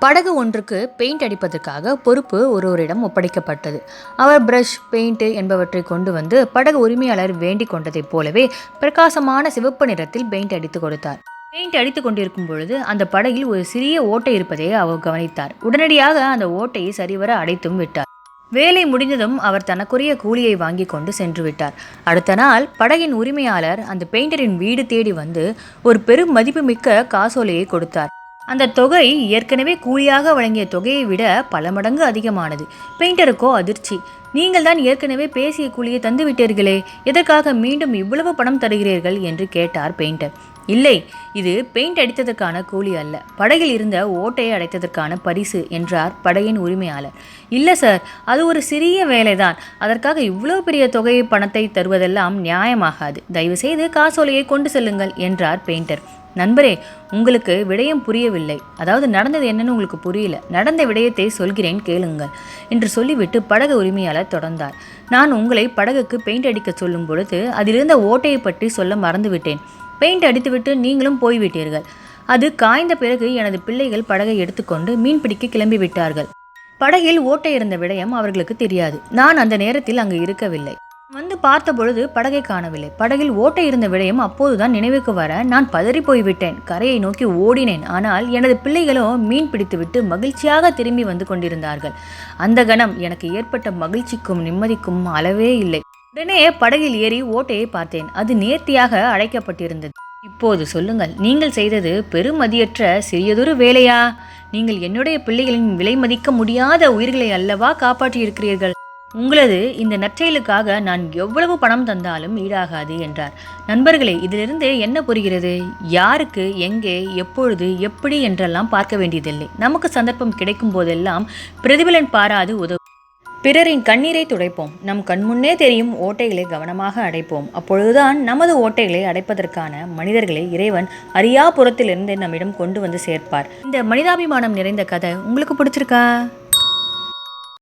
படகு ஒன்றுக்கு பெயிண்ட் அடிப்பதற்காக பொறுப்பு ஒருவரிடம் ஒப்படைக்கப்பட்டது. அவர் பிரஷ், பெயிண்ட் என்பவற்றை கொண்டு வந்து படகு உரிமையாளர் வேண்டிக் கொண்டதைப் போலவே பிரகாசமான சிவப்பு நிறத்தில் பெயிண்ட் அடித்து கொடுத்தார். பெயிண்ட் அடித்து கொண்டிருக்கும் பொழுது அந்த படகில் ஒரு சிறிய ஓட்டை இருப்பதை அவர் கவனித்தார். உடனடியாக அந்த ஓட்டையை சரிவர அடைத்தும் விட்டார். வேலை முடிந்ததும் அவர் தனக்குரிய கூலியை வாங்கி கொண்டு சென்று விட்டார். அடுத்த நாள் படகின் உரிமையாளர் அந்த பெயிண்டரின் வீடு தேடி வந்து ஒரு பெரும் மதிப்புமிக்க காசோலையை கொடுத்தார். அந்த தொகை ஏற்கனவே கூலியாக வழங்கிய தொகையை விட பல மடங்கு அதிகமானது. பெயிண்டருக்கோ அதிர்ச்சி. நீங்கள் தான் ஏற்கனவே பேசிய கூலியை தந்து விட்டீர்களே, எதற்காக மீண்டும் இவ்வளவு பணம் தருகிறீர்கள் என்று கேட்டார் பெயிண்டர். இல்லை, இது பெயிண்ட் அடித்ததற்கான கூலி அல்ல, படகில் இருந்த ஓட்டையை அடைத்ததற்கான பரிசு என்றார் படகின் உரிமையாளர். இல்லை சார், அது ஒரு சிறிய வேலைதான், அதற்காக இவ்வளவு பெரிய தொகை பணத்தை தருவதெல்லாம் நியாயமாகாது. தயவுசெய்து காசோலையை கொண்டு செல்லுங்கள் என்றார் பெயிண்டர். நண்பரே, உங்களுக்கு விடயம் புரியவில்லை, அதாவது நடந்தது என்னன்னு உங்களுக்கு புரியல. நடந்த விடயத்தை சொல்கிறேன் கேளுங்கள் என்று சொல்லிவிட்டு படகு உரிமையாளர் தொடர்ந்தார். நான் உங்களை படகுக்கு பெயிண்ட் அடிக்க சொல்லும் பொழுது அதிலிருந்த ஓட்டையை பற்றி சொல்ல மறந்துவிட்டேன். பெயிண்ட் அடித்துவிட்டு நீங்களும் போய்விட்டீர்கள். அது காய்ந்த பிறகு எனது பிள்ளைகள் படகை எடுத்துக்கொண்டு மீன் பிடிக்க கிளம்பிவிட்டார்கள். படகில் ஓட்டை இருந்த விடயம் அவர்களுக்கு தெரியாது. நான் அந்த நேரத்தில் அங்கு இருக்கவில்லை. வந்து பார்த்த பொழுது படகை காணவில்லை. படகில் ஓட்டை இருந்த விடயம் அப்போதுதான் நினைவுக்கு வர நான் பதறி போய்விட்டேன். கரையை நோக்கி ஓடினேன். ஆனால் எனது பிள்ளைகளோ மீன் பிடித்துவிட்டு மகிழ்ச்சியாக திரும்பி வந்து கொண்டிருந்தார்கள். அந்த கணம் எனக்கு ஏற்பட்ட மகிழ்ச்சிக்கும் நிம்மதிக்கும் அளவே இல்லை. உடனே படகில் ஏறி ஓட்டையை பார்த்தேன். அது நேர்த்தியாக அடைக்கப்பட்டிருந்தது. இப்போது சொல்லுங்கள், நீங்கள் செய்தது பெருமதியற்ற சிறியதொரு வேலையா? நீங்கள் என்னுடைய பிள்ளைகளின் விலை மதிக்க முடியாத உயிர்களை அல்லவா காப்பாற்றியிருக்கிறீர்கள். உங்களது இந்த நற்செயலுக்காக நான் எவ்வளவு பணம் தந்தாலும் ஈடாகாது என்றார். நண்பர்களே, இதிலிருந்து என்ன புரிகிறது? யாருக்கு, எங்கே, எப்பொழுது, எப்படி என்றெல்லாம் பார்க்க வேண்டியதில்லை. நமக்கு சந்தர்ப்பம் கிடைக்கும் போதெல்லாம் பிரதிபலன் பாராது உதவும். பிறரின் கண்ணீரை துடைப்போம். நம் கண்முன்னே தெரியும் ஓட்டைகளை கவனமாக அடைப்போம். அப்பொழுதுதான் நமது ஓட்டைகளை அடைப்பதற்கான மனிதர்களை இறைவன் அரியாபுரத்திலிருந்து நம்மிடம் கொண்டு வந்து சேர்ப்பார். இந்த மனிதாபிமானம் நிறைந்த கதை உங்களுக்கு பிடிச்சிருக்கா?